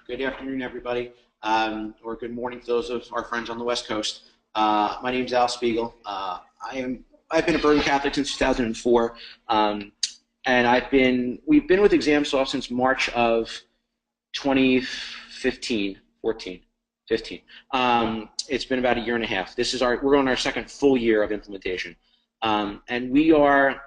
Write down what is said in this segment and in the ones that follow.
Good afternoon, everybody, or good morning to those of our friends on the West Coast. My name is Al Spiegel. I've been a Bergen Catholic since 2004, and we've been with ExamSoft since March of 2015, 14, 15. It's been about a year and a half. We're on our second full year of implementation, and we're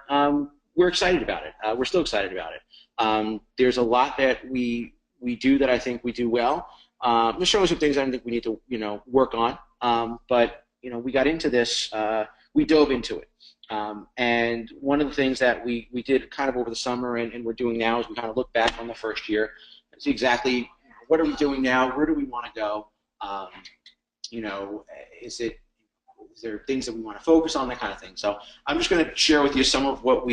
excited about it. We're still excited about it. There's a lot that we do that I think we do well. There's some things I think we need to work on. But we got into this. We dove into it. And one of the things that we did kind of over the summer and we're doing now is we kind of look back on the first year and see exactly what are we doing now, where do we want to go. Is there things that we want to focus on, that kind of thing. So I'm just going to share with you some of what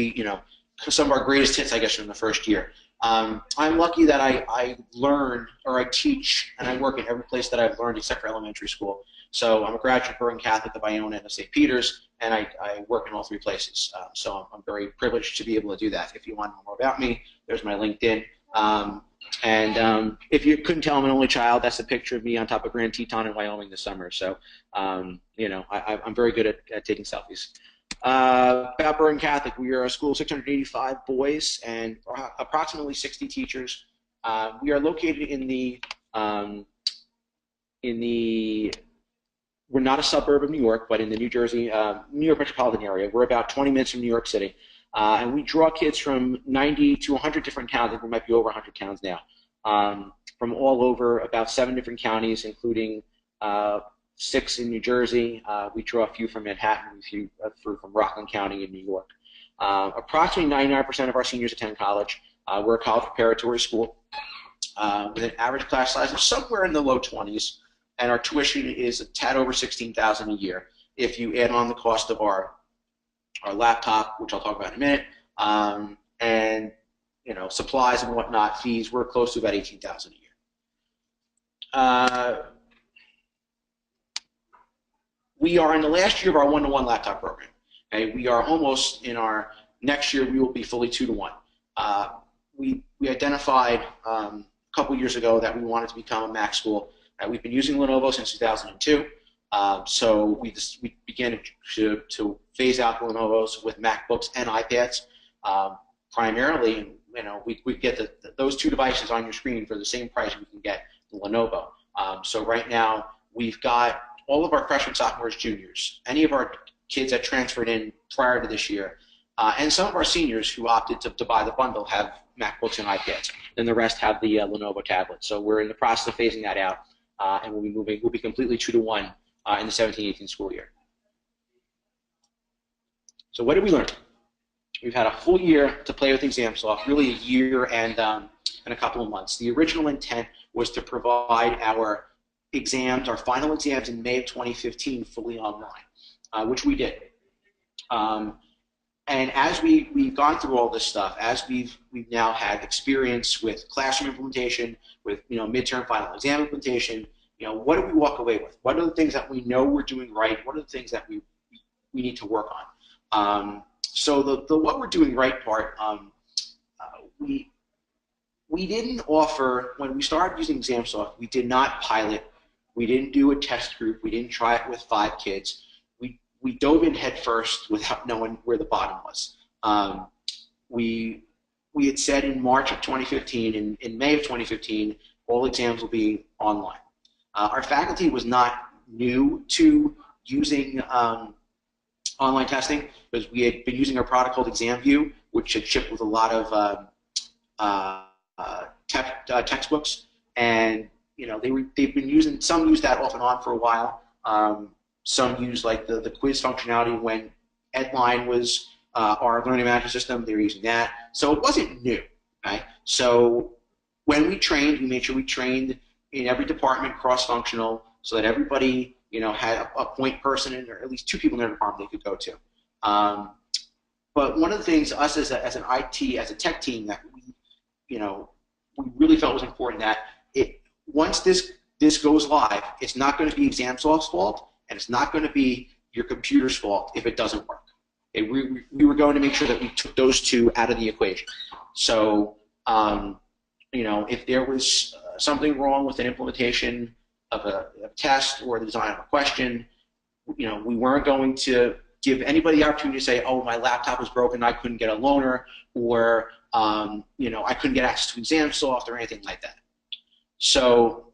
some of our greatest hits, I guess, from the first year. I'm lucky that I learn, or I teach, and I work at every place that I've learned except for elementary school. So I'm a graduate of Bergen Catholic, the Vigilant, and St. Peter's, and I work in all three places. So I'm very privileged to be able to do that. If you want to know more about me, there's my LinkedIn. If you couldn't tell I'm an only child, that's a picture of me on top of Grand Teton in Wyoming this summer. So, I'm very good at taking selfies. About Bergen Catholic, we are a school of 685 boys and approximately 60 teachers. We are located we're not a suburb of New York, but in the New York metropolitan area. We're about 20 minutes from New York City. And we draw kids from 90 to 100 different towns. I think we might be over 100 towns now, from all over, about 7 different counties, including 6 in New Jersey. We draw a few from Manhattan, a few from Rockland County in New York. Approximately 99% of our seniors attend college. We're a college preparatory school with an average class size of somewhere in the low 20s, and our tuition is a tad over $16,000 a year. If you add on the cost of our laptop, which I'll talk about in a minute, and supplies and whatnot, fees, we're close to about $18,000 a year. We are in the last year of our one-to-one laptop program. Okay? We are almost in our next year. We will be fully 2-to-1. We identified a couple years ago that we wanted to become a Mac school. We've been using Lenovo since 2002. So we began to phase out the Lenovo's with MacBooks and iPads. Primarily, we get those two devices on your screen for the same price we can get the Lenovo. So right now we've got all of our freshmen, sophomores, juniors, any of our kids that transferred in prior to this year, and some of our seniors who opted to buy the bundle have MacBooks and iPads. Then the rest have the Lenovo tablet. So we're in the process of phasing that out, and we'll be completely 2-to-1 in the 17-18 school year. So what did we learn? We've had a full year to play with ExamSoft, really a year and a couple of months. The original intent was to provide our exams, our final exams in May of 2015, fully online, which we did. And as we've gone through all this stuff, as we've now had experience with classroom implementation, with midterm final exam implementation, what do we walk away with? What are the things that we know we're doing right? What are the things that we need to work on? So the what we're doing right part, we didn't offer, when we started using ExamSoft, we did not pilot. We didn't do a test group. We didn't try it with 5 kids. We dove in head first without knowing where the bottom was. We had said in March of 2015, in May of 2015, all exams will be online. Our faculty was not new to using online testing because we had been using our product called ExamView, which had shipped with a lot of textbooks, and they've been using, some use that off and on for a while. Some use like the quiz functionality when Edline was our learning management system. They were using that, so it wasn't new. Right? So when we trained, we made sure we trained in every department cross-functional, so that everybody had a point person or at least 2 people in their department they could go to. But one of the things us as an IT, as a tech team, that we really felt was important, that once this goes live, it's not going to be ExamSoft's fault, and it's not going to be your computer's fault if it doesn't work. We were going to make sure that we took those two out of the equation. So, if there was something wrong with an implementation of a test or the design of a question, we weren't going to give anybody the opportunity to say, oh, my laptop was broken, I couldn't get a loaner, or I couldn't get access to ExamSoft or anything like that. So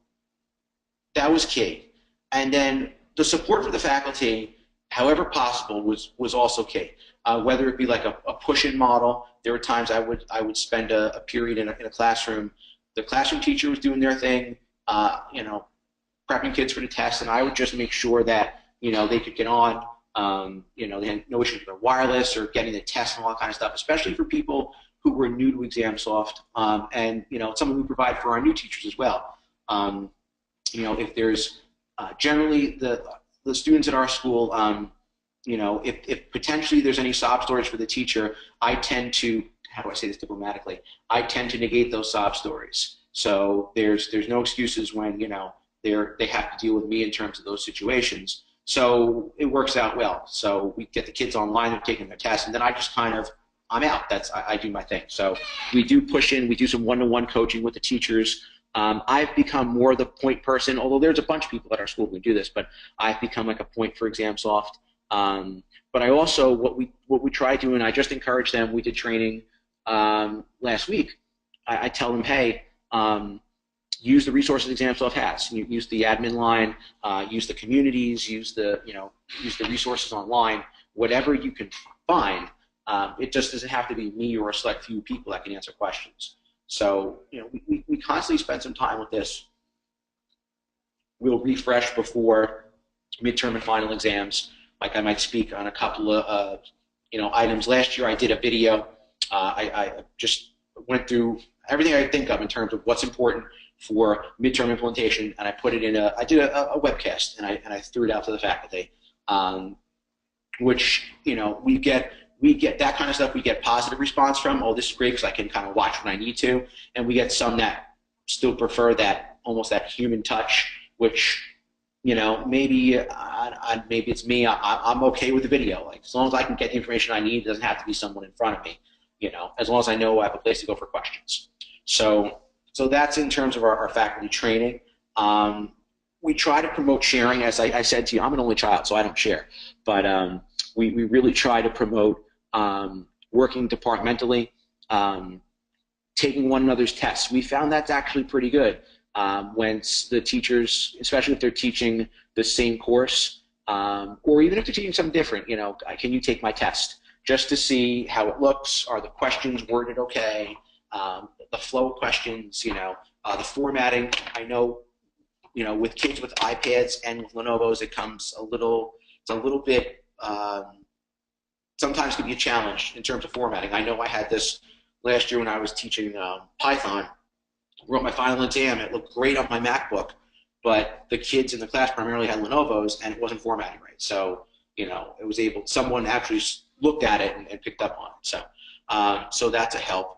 that was key. And then the support for the faculty, however possible, was also key. Whether it be like a push-in model, there were times I would spend a period in a classroom. The classroom teacher was doing their thing, prepping kids for the test, and I would just make sure that they could get on. They had no issues with their wireless or getting the test and all that kind of stuff, especially for people who were new to ExamSoft, and something we provide for our new teachers as well. If there's generally the students at our school, if potentially there's any sob stories for the teacher, I tend to, how do I say this diplomatically? I tend to negate those sob stories. So there's no excuses when they have to deal with me in terms of those situations. So it works out well. So we get the kids online, they're taking their tests, and then I just I'm out. I do my thing. So we do push in, we do some one-to-one coaching with the teachers. I've become more the point person, although there's a bunch of people at our school who do this, but I've become like a point for ExamSoft. But I also, what we try to do, and I just encourage them, we did training last week. I tell them, hey, use the resources ExamSoft has. Use the admin line, use the communities, use the resources online, whatever you can find. It just doesn't have to be me or a select few people that can answer questions. So we constantly spend some time with this. We'll refresh before midterm and final exams. Like I might speak on a couple of items. Last year I did a video. I just went through everything I think of in terms of what's important for midterm implementation, and I put it in I did a webcast, and I threw it out to the faculty, which we get that kind of stuff. We get positive response from, oh, this is great because I can kind of watch when I need to, and we get some that still prefer that almost that human touch, which maybe it's me. I'm okay with the video. Like as long as I can get the information I need, it doesn't have to be someone in front of me. As long as I know I have a place to go for questions. So that's in terms of our faculty training. We try to promote sharing. As I said to you, I'm an only child, so I don't share. But we really try to promote working departmentally, taking one another's tests. We found that's actually pretty good when the teachers, especially if they're teaching the same course, or even if they're teaching something different, can you take my test? Just to see how it looks. Are the questions worded okay? The flow of questions, the formatting. I know, with kids with iPads and with Lenovo's, it's a little bit, sometimes can be a challenge in terms of formatting. I know I had this last year when I was teaching Python. Wrote my final exam. It looked great on my MacBook, but the kids in the class primarily had Lenovo's, and it wasn't formatting right. So, someone actually looked at it and picked up on it. So that's a help.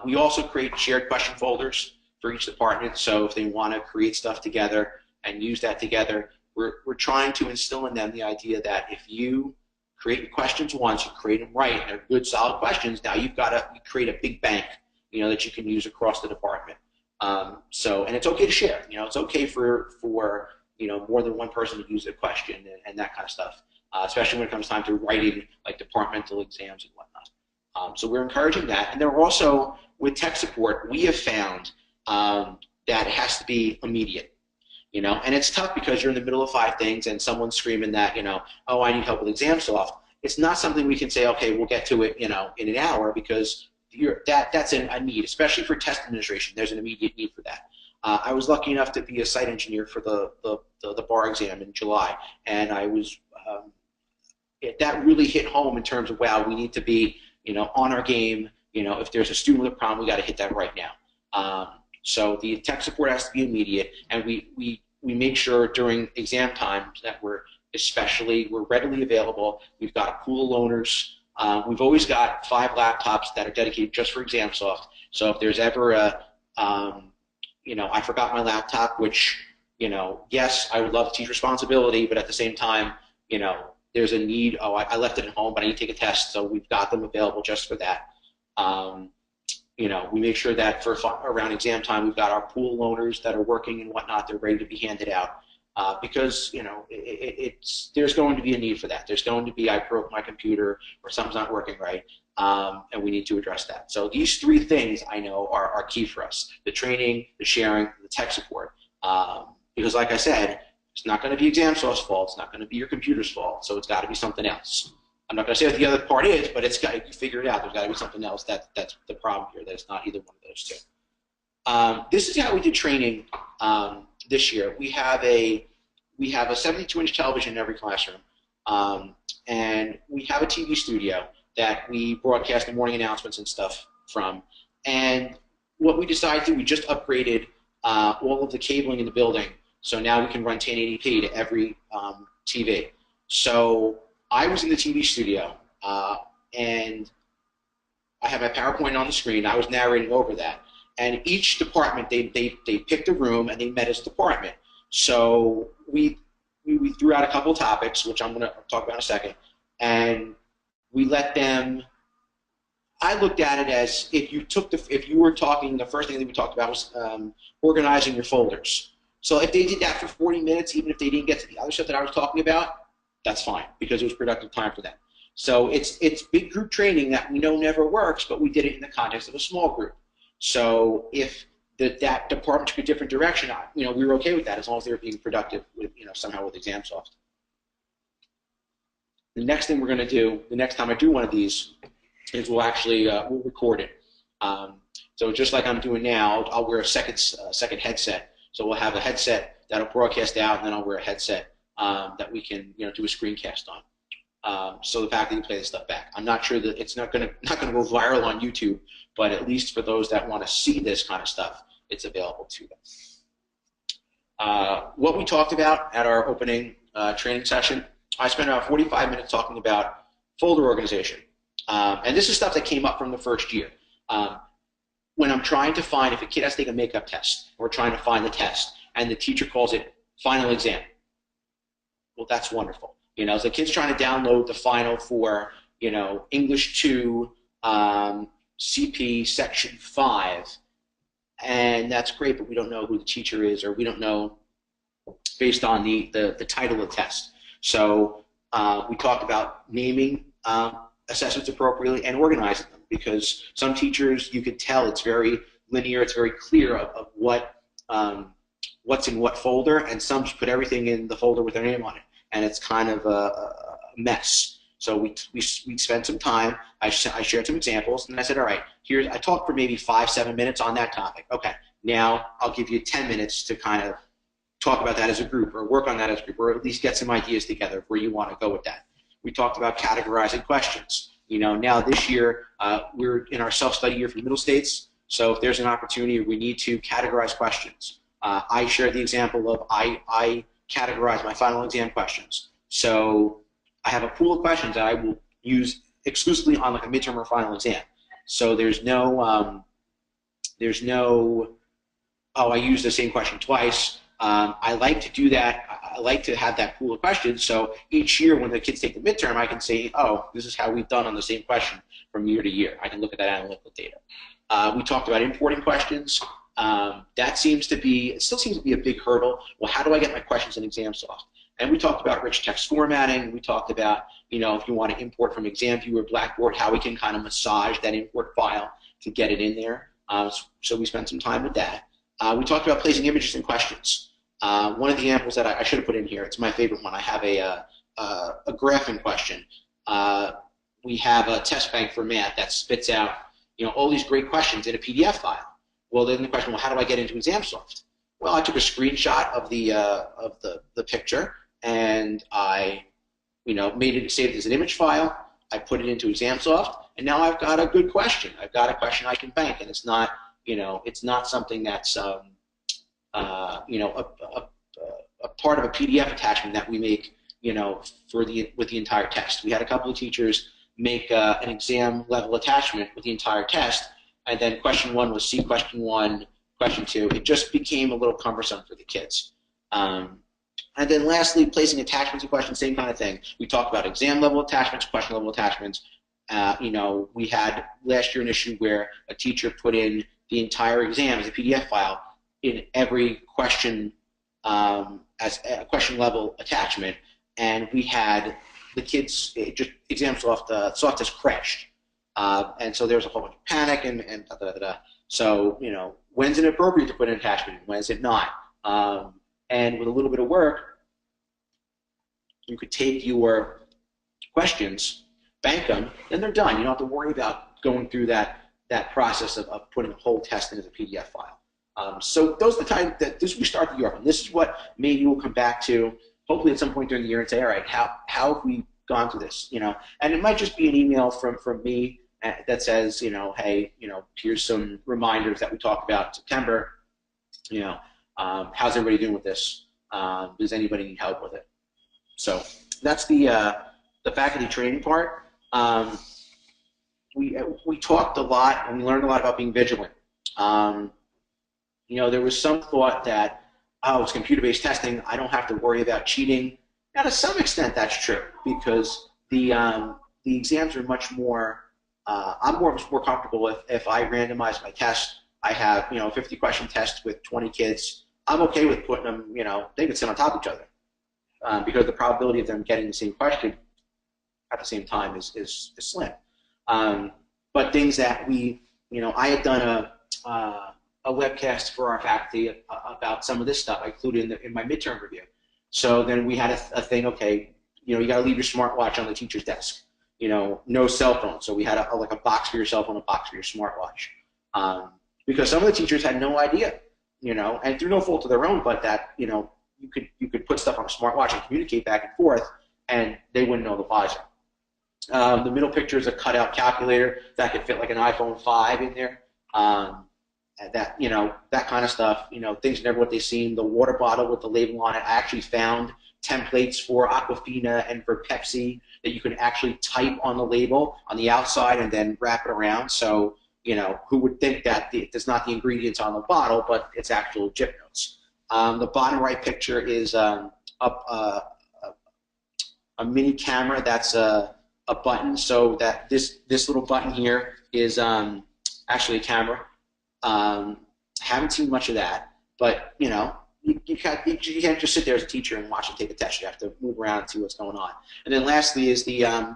We also create shared question folders for each department. So if they want to create stuff together and use that together, we're trying to instill in them the idea that if you create questions once, you create them right, and they're good, solid questions, now you've got to create a big bank, that you can use across the department. And it's okay to share. It's okay for more than one person to use a question and that kind of stuff, especially when it comes time to writing like departmental exams and whatnot. So we're encouraging that. And then we're also, with tech support, we have found that it has to be immediate. And it's tough because you're in the middle of 5 things and someone's screaming that, oh, I need help with ExamSoft. It's not something we can say, okay, we'll get to it, in an hour, because that's a need, especially for test administration. There's an immediate need for that. I was lucky enough to be a site engineer for the bar exam in July, and I was that really hit home in terms of, wow, we need to be on our game. If there's a student with a problem, we got to hit that right now. So the tech support has to be immediate, and we make sure during exam time that we're readily available. We've got a pool of loaners. We've always got 5 laptops that are dedicated just for ExamSoft. So if there's ever I forgot my laptop, which, yes, I would love to teach responsibility, but at the same time, there's a need. Oh, I left it at home, but I need to take a test. So we've got them available just for that. we make sure that for around exam time, we've got our pool loaners that are working and whatnot. They're ready to be handed out. Because there's going to be a need for that. There's going to be, I broke my computer or something's not working right, and we need to address that. So these three things I know are key for us: the training, the sharing, the tech support. Because like I said, it's not going to be ExamSoft's fault. It's not going to be your computer's fault. So it's got to be something else. I'm not going to say what the other part is, but it's got, you figure it out. There's got to be something else that's the problem here. That it's not either one of those two. This is how we did training this year. We have a 72-inch television in every classroom, and we have a TV studio that we broadcast the morning announcements and stuff from. And what we decided to do, we just upgraded all of the cabling in the building, so now we can run 1080p to every TV. So I was in the TV studio, and I have my PowerPoint on the screen. I was narrating over that. And each department, they picked a room and they met as a department. So we threw out a couple of topics, which I'm going to talk about in a second, and we let them. I looked at it as if you were talking, the first thing that we talked about was organizing your folders. So if they did that for 40 minutes, even if they didn't get to the other stuff that I was talking about, that's fine because it was productive time for them. So it's big group training that we know never works, but we did it in the context of a small group. So if that department took a different direction, we were okay with that as long as they were being productive with, somehow with ExamSoft. The next thing we're going to do, the next time I do one of these, is we'll actually we'll record it. So just like I'm doing now, I'll wear a second headset. So we'll have a headset that'll broadcast out, and then I'll wear a headset that we can do a screencast on. So the fact that you play this stuff back, I'm not sure that it's not going to go viral on YouTube, but at least for those that want to see this kind of stuff, it's available to them. What we talked about at our opening training session, I spent about 45 minutes talking about folder organization. And this is stuff that came up from the first year. When I'm trying to find, if a kid has to take a makeup test, we're trying to find the test, and the teacher calls it final exam. Well, that's wonderful. So the kid's trying to download the final for, English 2, CP Section 5, and that's great, but we don't know who the teacher is, or we don't know based on the title of the test. So we talked about naming assessments appropriately and organizing them, because some teachers, you could tell it's very linear, it's very clear of what's in what folder, and some just put everything in the folder with their name on it, and it's kind of a mess. So we spent some time. I shared some examples, and I said, all right, I talked for maybe 5-7 minutes on that topic. Okay, now I'll give you 10 minutes to kind of talk about that as a group, or work on that as a group, or at least get some ideas together of where you want to go with that. We talked about categorizing questions. Now this year, we're in our self-study year for middle states, so if there's an opportunity, we need to categorize questions. I shared the example of I categorize my final exam questions. So I have a pool of questions that I will use exclusively on like a midterm or final exam. So there's no, oh, I used the same question twice. I like to do that. I like to have that pool of questions, so each year when the kids take the midterm, I can say, oh, this is how we've done on the same question from year to year. I can look at that analytical data. We talked about importing questions. That still seems to be a big hurdle. Well, how do I get my questions in ExamSoft? And we talked about rich text formatting. We talked about, if you want to import from ExamView or Blackboard, how we can kind of massage that import file to get it in there. So we spent some time with that. We talked about placing images in questions. One of the examples that I should have put in here, it's my favorite one. I have a graphing question. We have a test bank for math that spits out, all these great questions in a PDF file. Well, then the question, well, how do I get into ExamSoft? Well, I took a screenshot of the picture, and I, saved it as an image file. I put it into ExamSoft, and now I've got a good question. I've got a question I can bank, and it's not, it's not something that's a part of a PDF attachment that we make, with the entire test. We had a couple of teachers make an exam level attachment with the entire test, and then question 1 was see question 1, question 2. It just became a little cumbersome for the kids. And then lastly, placing attachments to questions, same kind of thing. We talked about exam level attachments, question level attachments. You know, we had last year an issue where a teacher put in the entire exam as a PDF file in every question as a question level attachment, and we had the kids just ExamSoft soft has crashed, and so there was a whole bunch of panic and da, da, da, da. So you know, when's it appropriate to put an attachment? When is it not? And with a little bit of work, you could take your questions, bank them, and they're done. You don't have to worry about going through that process of putting a whole test into the PDF file. So those are the times that we start the year off, and this is what maybe we'll come back to, hopefully at some point during the year, and say, all right, how have we gone through this? You know, and it might just be an email from me that says, you know, hey, you know, here's some reminders that we talked about in September. You know, how's everybody doing with this? Does anybody need help with it? So that's the faculty training part. We talked a lot and we learned a lot about being vigilant. You know, there was some thought that, oh, it's computer-based testing, I don't have to worry about cheating. Now, to some extent, that's true, because the exams are much more, I'm more comfortable if I randomize my test. I have, you know, a 50-question test with 20 kids. I'm okay with putting them, you know, they could sit on top of each other, because the probability of them getting the same question at the same time is slim. But things that we, you know, I had done a webcast for our faculty about some of this stuff. I included in my midterm review. So then we had a thing, okay, you know, you got to leave your smartwatch on the teacher's desk. You know, no cell phone. So we had like a box for your cell phone, a box for your smartwatch. Because some of the teachers had no idea, you know, and through no fault of their own, but that, you know, you could put stuff on a smartwatch and communicate back and forth, and they wouldn't know the buzzer. The middle picture is a cutout calculator that could fit like an iPhone 5 in there. That, you know, that kind of stuff, you know, things never what they seem. The water bottle with the label on it, I actually found templates for Aquafina and for Pepsi that you could actually type on the label on the outside and then wrap it around. So, you know, who would think that there's not the ingredients on the bottle, but it's actual GIP notes. The bottom right picture is a mini camera that's a button, so that this little button here is actually a camera. Haven't seen much of that, but you know, you can't just sit there as a teacher and watch and take a test. You have to move around and see what's going on. And then lastly is the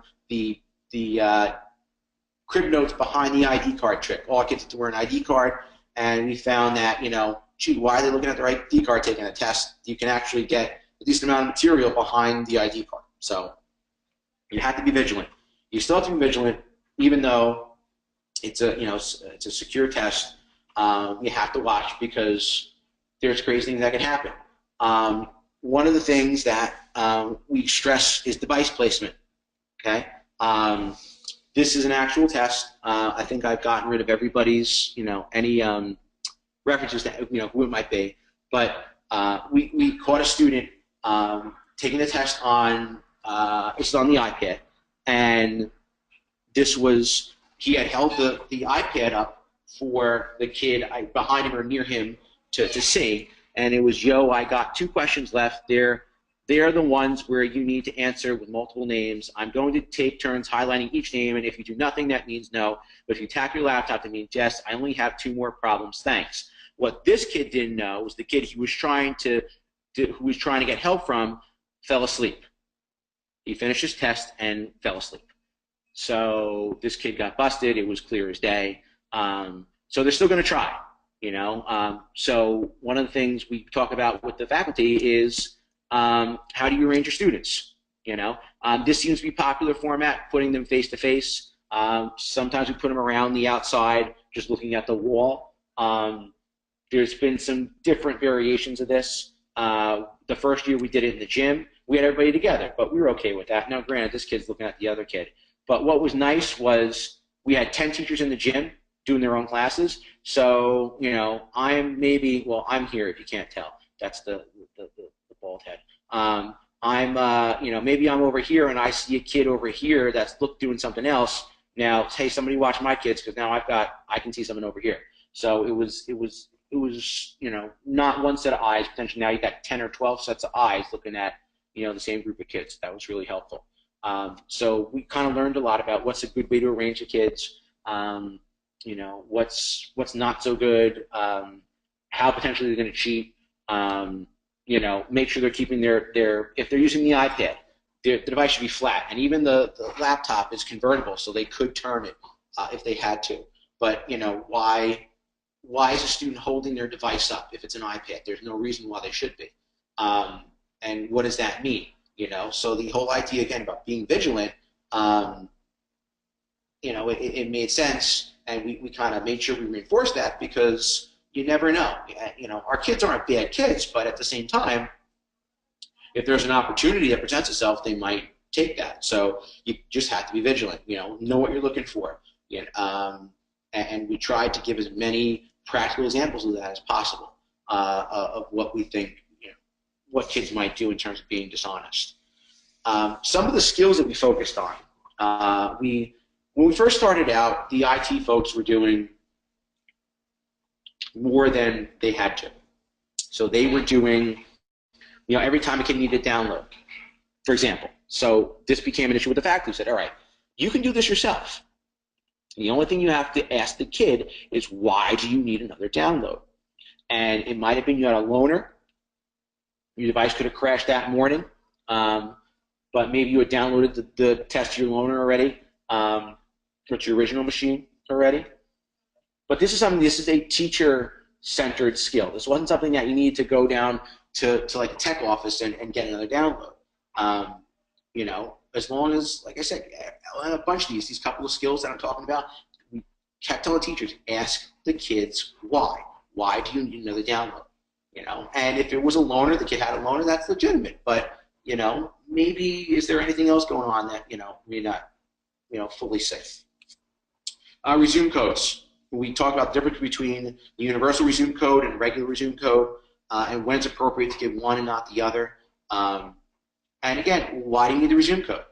crib notes behind the ID card trick. All kids have to wear an ID card, and we found that, you know, gee, why are they looking at their ID card taking a test? You can actually get a decent amount of material behind the ID card. So you have to be vigilant. You still have to be vigilant, even though it's a, you know, it's a secure test. You have to watch, because there's crazy things that can happen. One of the things that we stress is device placement. Okay, this is an actual test. I think I've gotten rid of everybody's, you know, any references to, you know, who it might be. But we caught a student taking the test on this is on the iPad, and this was, he had held the iPad up for the kid behind him or near him to see, and it was, yo, I got 2 questions left. They're the ones where you need to answer with multiple names. I'm going to take turns highlighting each name, and if you do nothing, that means no. But if you tap your laptop, that means yes. I only have 2 more problems. Thanks. What this kid didn't know was the kid who was trying to get help from fell asleep. He finished his test and fell asleep. So this kid got busted. It was clear as day. So they're still going to try, you know. So one of the things we talk about with the faculty is how do you arrange your students, you know. This seems to be a popular format, putting them face to face. Sometimes we put them around the outside, just looking at the wall. There's been some different variations of this. The first year we did it in the gym. We had everybody together, but we were okay with that. Now, granted, this kid's looking at the other kid. But what was nice was we had 10 teachers in the gym doing their own classes. So, you know, I'm here if you can't tell. That's the bald head. You know, maybe I'm over here and I see a kid over here that's doing something else. Now, hey, somebody watch my kids, because now I can see someone over here. So it was, you know, not one set of eyes. Potentially now you got 10 or 12 sets of eyes looking at, you know, the same group of kids. That was really helpful. So we kind of learned a lot about what's a good way to arrange the kids, what's not so good, how potentially they're going to cheat, make sure they're keeping their if they're using the iPad, the device should be flat, and even the laptop is convertible, so they could turn it if they had to. But why is a student holding their device up if it's an iPad? There's no reason why they should be. And what does that mean? So the whole idea again about being vigilant, it made sense, and we kind of made sure we reinforced that because you never know. Our kids aren't bad kids, but at the same time, if there's an opportunity that presents itself, they might take that. So you just have to be vigilant. Know what you're looking for. And we tried to give as many practical examples of that as possible of what we think, what kids might do in terms of being dishonest. Some of the skills that we focused on, when we first started out, the IT folks were doing more than they had to. So they were doing, every time a kid needed a download, for example. So this became an issue with the faculty who said, all right, you can do this yourself. The only thing you have to ask the kid is, why do you need another download? And it might have been you had a loaner. Your device could have crashed that morning, but maybe you had downloaded the test to your loaner already, or to your original machine already. But this is a teacher-centered skill. This wasn't something that you need to go down to like a tech office and get another download. As long as, like I said, a bunch of these couple of skills that I'm talking about, we kept telling teachers, ask the kids why. Why do you need another download? And if it was a loaner, the kid had a loaner, that's legitimate. But, maybe is there anything else going on that, we're not, fully safe. Resume codes. We talk about the difference between the universal resume code and regular resume code, and when it's appropriate to give one and not the other. And again, why do you need the resume code?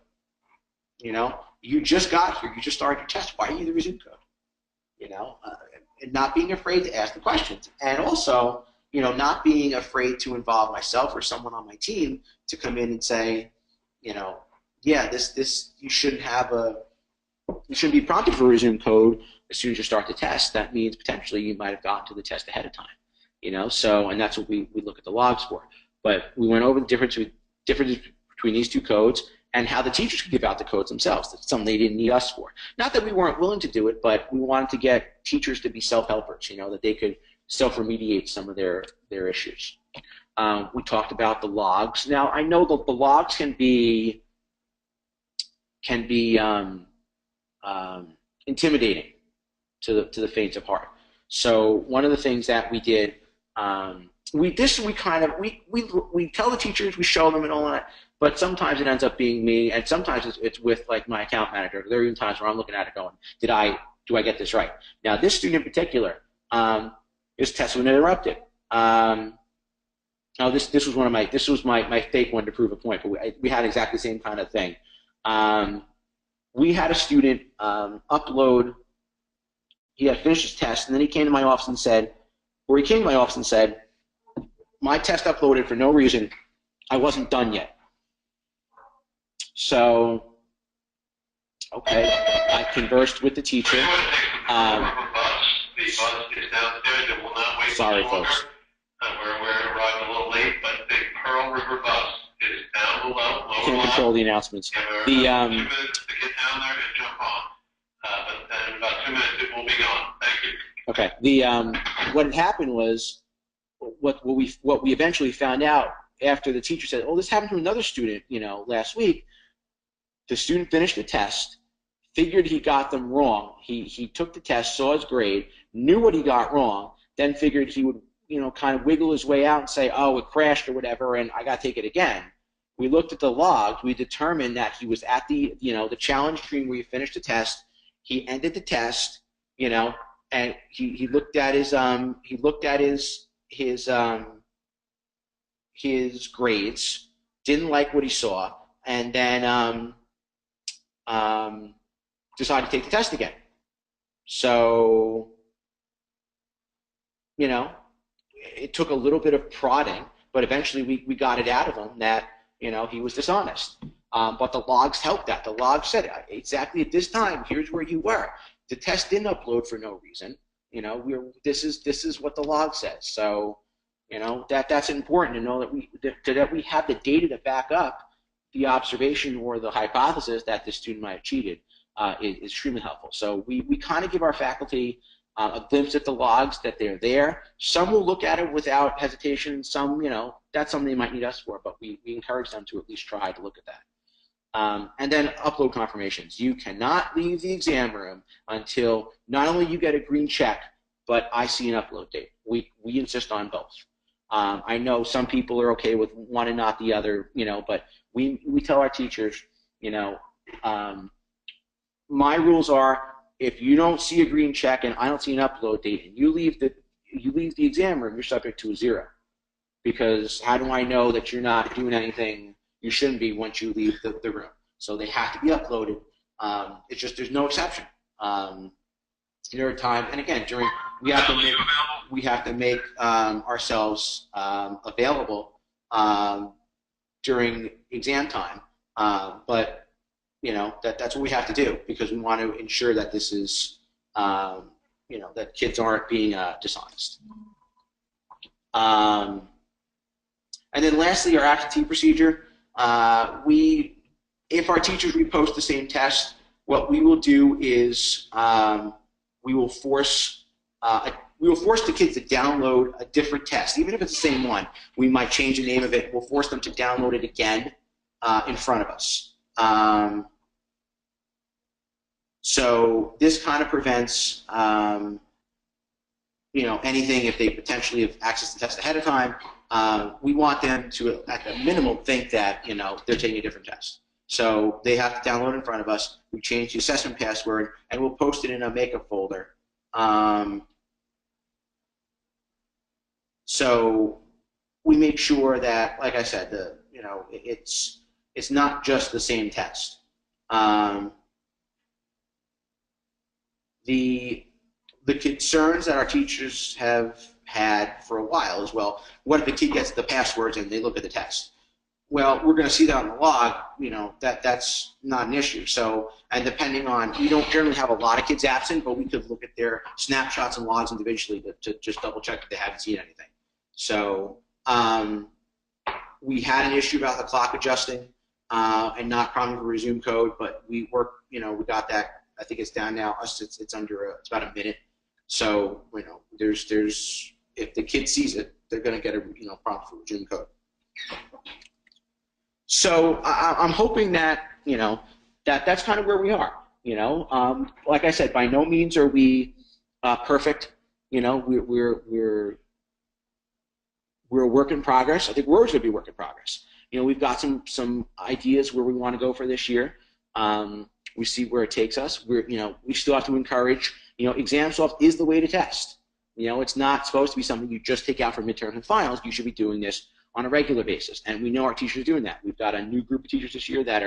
You just got here, you just started your test. Why do you need the resume code? And not being afraid to ask the questions, and also, not being afraid to involve myself or someone on my team to come in and say, yeah, this you shouldn't be prompted for a resume code as soon as you start the test. That means potentially you might have gotten to the test ahead of time. So, and that's what we look at the logs for. But we went over the difference between these two codes and how the teachers could give out the codes themselves. That's something they didn't need us for. Not that we weren't willing to do it, but we wanted to get teachers to be self-helpers, that they could self-remediate some of their issues. We talked about the logs. Now, I know the logs can be intimidating to the faint of heart. So one of the things that we did, we tell the teachers, we show them and all that, but sometimes it ends up being me, and sometimes it's with like my account manager. There are even times where I'm looking at it going, do I get this right? Now this student in particular, his test was interrupted. Now this was my fake one to prove a point, but we had exactly the same kind of thing. We had a student upload. He had finished his test, and then he came to my office and said, my test uploaded for no reason. I wasn't done yet. So, okay, I conversed with the teacher. The bus is downstairs. It will not wait Sorry, much longer. folks. We're arriving a little late, but the Pearl River bus is down below. Can't control the announcements. And we're 2 minutes to get down there and jump on. But in about 2 minutes it will be gone. Thank you. Okay. What had happened was, what we eventually found out after the teacher said, "Oh, this happened to another student, last week." The student finished the test, figured he got them wrong. He took the test, saw his grade, knew what he got wrong, then figured he would, kind of wiggle his way out and say, "Oh, it crashed or whatever, and I got to take it again." We looked at the logs. We determined that he was at the challenge screen where he finished the test. He ended the test, and he looked at his grades, didn't like what he saw, and then decided to take the test again. So, it took a little bit of prodding, but eventually we got it out of him that, he was dishonest. But the logs helped that. The logs said exactly at this time, here's where you were. The test didn't upload for no reason. This is what the log says. So, that's important to know that we have the data to back up the observation or the hypothesis that the student might have cheated is extremely helpful. So we kind of give our faculty a glimpse at the logs, that they're there. Some will look at it without hesitation. Some, that's something they might need us for, but we encourage them to at least try to look at that. And then upload confirmations. You cannot leave the exam room until not only you get a green check, but I see an upload date. We insist on both. I know some people are okay with one and not the other, but we tell our teachers, my rules are, if you don't see a green check and I don't see an upload date and you leave the exam room, you're subject to a 0. Because how do I know that you're not doing anything you shouldn't be once you leave the room? So they have to be uploaded. It's just there's no exception. There are times, and again, we have to make ourselves available during exam time. But that's what we have to do, because we want to ensure that this is that kids aren't being dishonest. And then lastly, our absentee procedure. If our teachers repost the same test, what we will do is we will force the kids to download a different test, even if it's the same one. We might change the name of it. We'll force them to download it again in front of us. So this kind of prevents anything if they potentially have accessed the test ahead of time. We want them to, at the minimum, think that they're taking a different test. So they have to download in front of us. We change the assessment password, and we'll post it in a makeup folder. So we make sure that, like I said, it's not just the same test. The concerns that our teachers have had for a while is, well, what if the kid gets the passwords and they look at the test? Well, we're going to see that on the log. That's not an issue. So, and depending on, we don't generally have a lot of kids absent, but we could look at their snapshots and logs individually to just double check that they haven't seen anything. So, we had an issue about the clock adjusting and not prompting for resume code, but we we got that. I think it's down now. It's under it's about a minute. So there's if the kid sees it, they're going to get a prompt for resume code. So I'm hoping that that's kind of where we are. Like I said, by no means are we perfect. We're a work in progress. I think we're always going to be a work in progress. We've got some ideas where we want to go for this year. We see where it takes us. We still have to encourage. ExamSoft is the way to test. It's not supposed to be something you just take out for midterms and finals. You should be doing this on a regular basis, and we know our teachers are doing that. We've got a new group of teachers this year that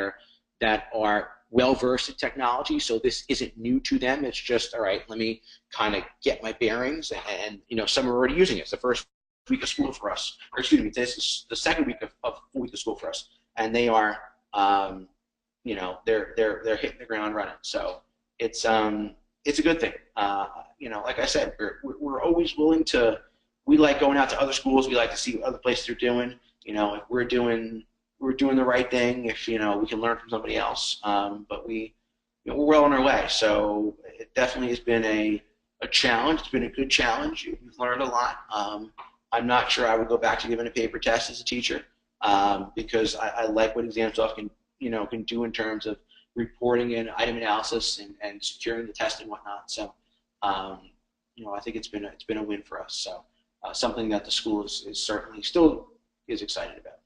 are well versed in technology, so this isn't new to them. It's just, all right, let me kind of get my bearings, and some are already using it. It's the first week of school for us, or excuse me, this is the second week of week of school for us, and they are they're hitting the ground running. So it's a good thing. Like I said, we're always willing to. We like going out to other schools. We like to see what other places are doing. If we're doing the right thing. If we can learn from somebody else. But we're well on our way. So it definitely has been a challenge. It's been a good challenge. We've learned a lot. I'm not sure I would go back to giving a paper test as a teacher because I like what ExamSoft can do in terms of reporting and item analysis and securing the test and whatnot. So I think it's been a win for us. So something that the school is certainly still is excited about.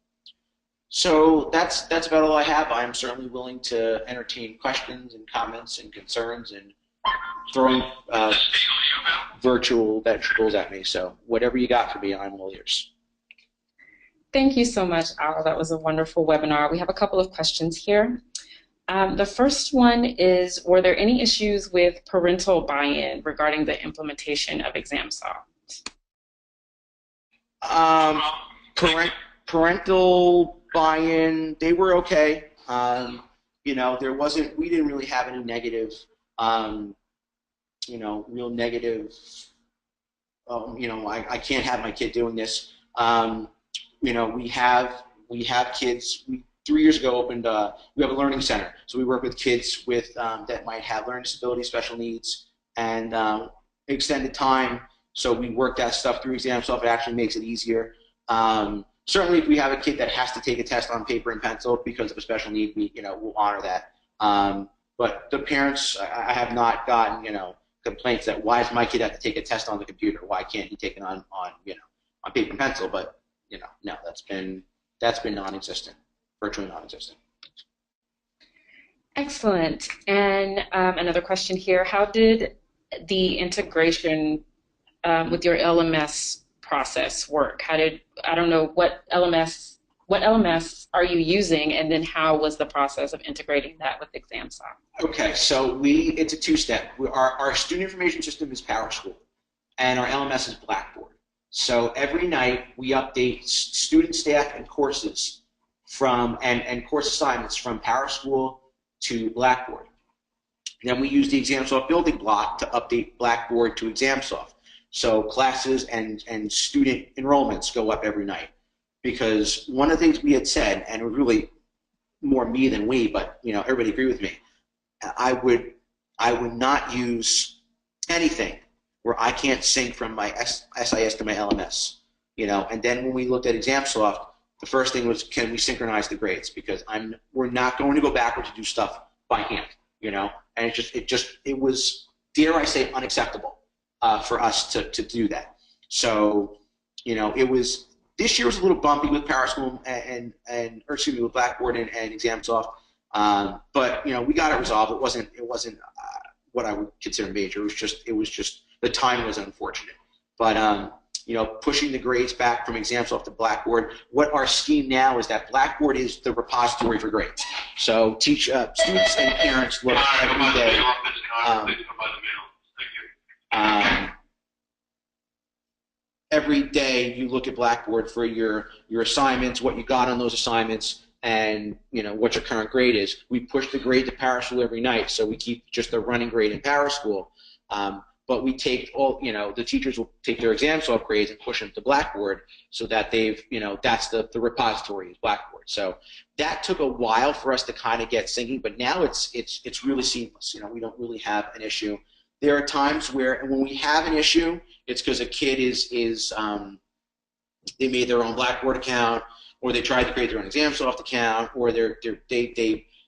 So that's about all I have. I am certainly willing to entertain questions and comments and concerns and throwing virtual vegetables at me. So whatever you got for me, I'm all ears. Thank you so much, Al. That was a wonderful webinar. We have a couple of questions here. The first one is, were there any issues with parental buy-in regarding the implementation of ExamSoft? Parental buy-in, they were okay. We didn't really have any negative, real negative, I can't have my kid doing this. We have kids. We 3 years ago opened. We have a learning center, so we work with kids with that might have learning disabilities, special needs, and extended time. So we work that stuff through ExamSoft. It actually makes it easier. Certainly, if we have a kid that has to take a test on paper and pencil because of a special need, we'll honor that. But the parents, I have not gotten, complaints that why does my kid have to take a test on the computer? Why can't he take it on paper and pencil? But no, that's been non-existent, virtually non-existent. Excellent. And another question here: how did the integration with your LMS process work? I don't know what LMS are you using, and then how was the process of integrating that with ExamSoft? Okay, so it's a two-step. Our student information system is PowerSchool, and our LMS is Blackboard. So every night we update student, staff, and courses and course assignments from PowerSchool to Blackboard. Then we use the ExamSoft building block to update Blackboard to ExamSoft. So classes and student enrollments go up every night. Because one of the things we had said, and it was really more me than we, but everybody agreed with me, I would not use anything where I can't sync from my SIS to my LMS. And then when we looked at ExamSoft, the first thing was, can we synchronize the grades? Because we're not going to go backwards to do stuff by hand. And it was, dare I say, unacceptable for us to do that. So it was. This year was a little bumpy with PowerSchool with Blackboard and ExamSoft, but we got it resolved. It wasn't what I would consider major. It was just the time was unfortunate. But pushing the grades back from ExamSoft to Blackboard. What our scheme now is that Blackboard is the repository for grades. So students and parents look every day. Every day you look at Blackboard for your assignments, what you got on those assignments, and what your current grade is. We push the grade to PowerSchool every night, so we keep just the running grade in PowerSchool. But we take the teachers will take their ExamSoft grades and push them to Blackboard, so that they've that's the repository is Blackboard. So that took a while for us to kind of get syncing, but now it's really seamless. We don't really have an issue. There are times when we have an issue, it's because a kid they made their own Blackboard account, or they tried to create their own ExamSoft account, or they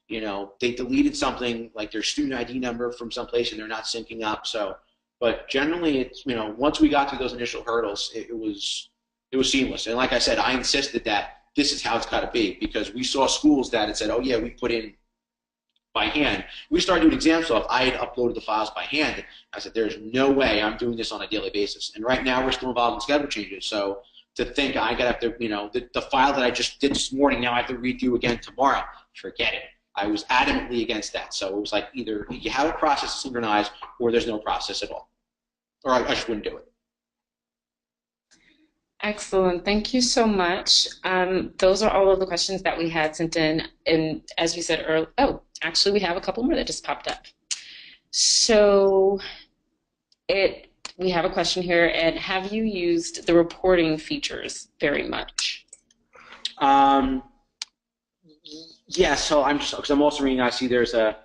deleted something like their student ID number from someplace and they're not syncing up. So, but generally, it's once we got through those initial hurdles, it was seamless. And like I said, I insisted that this is how it's got to be, because we saw schools that had said, oh yeah, we put in by hand. We started doing ExamSoft. I had uploaded the files by hand. I said, there's no way I'm doing this on a daily basis. And right now we're still involved in schedule changes. So to think I got to have to, the file that I just did this morning, now I have to redo again tomorrow, forget it. I was adamantly against that. So it was like either you have a process synchronized or there's no process at all. Or I just wouldn't do it. Excellent. Thank you so much. Those are all of the questions that we had sent in. And as we said earlier, actually, we have a couple more that just popped up. So we have a question here, and have you used the reporting features very much? Yeah, so because I'm also reading, I see there's a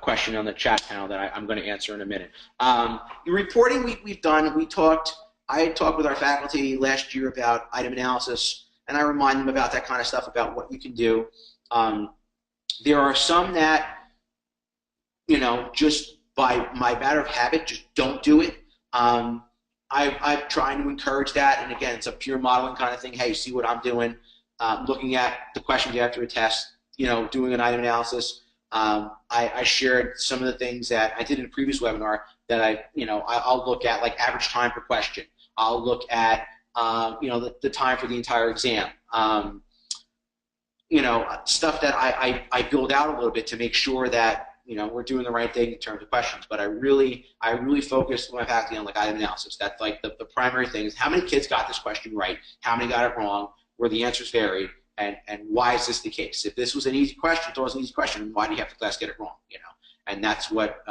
question on the chat panel that I'm going to answer in a minute. The reporting we've done, I had talked with our faculty last year about item analysis, and I remind them about that kind of stuff, about what you can do. There are some that, just by my matter of habit, just don't do it. I'm trying to encourage that, and again, it's a pure modeling kind of thing. Hey, see what I'm doing, looking at the questions after a test, doing an item analysis. I shared some of the things that I did in a previous webinar that I'll look at, like average time per question. I'll look at, the time for the entire exam. Stuff that I build out a little bit to make sure that we're doing the right thing in terms of questions. But I really focus my faculty on like item analysis. That's like the primary thing is how many kids got this question right, how many got it wrong, where the answers varied, and why is this the case? If this was an easy question, if it was an easy question, why do you have the class get it wrong? You know, and that's what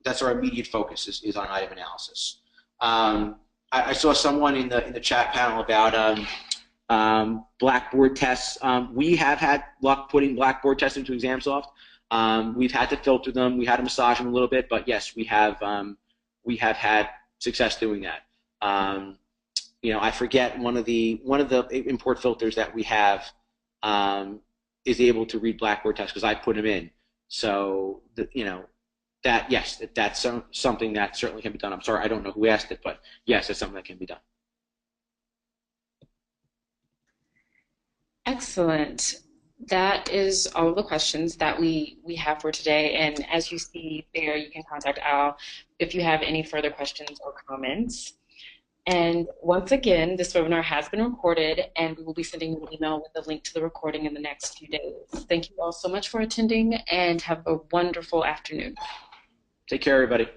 that's our immediate focus is on item analysis. I saw someone in the chat panel about Blackboard tests. We have had luck putting Blackboard tests into ExamSoft. We've had to filter them. We had to massage them a little bit, but yes, we have had success doing that. You know, I forget one of the import filters that we have is able to read Blackboard tests because I put them in. So you know, that yes, that's something that certainly can be done. I'm sorry, I don't know who asked it, but yes, it's something that can be done. Excellent. That is all of the questions that we have for today. And as you see there, you can contact Al if you have any further questions or comments. And once again, this webinar has been recorded, and we will be sending you an email with a link to the recording in the next few days. Thank you all so much for attending, and have a wonderful afternoon. Take care, everybody.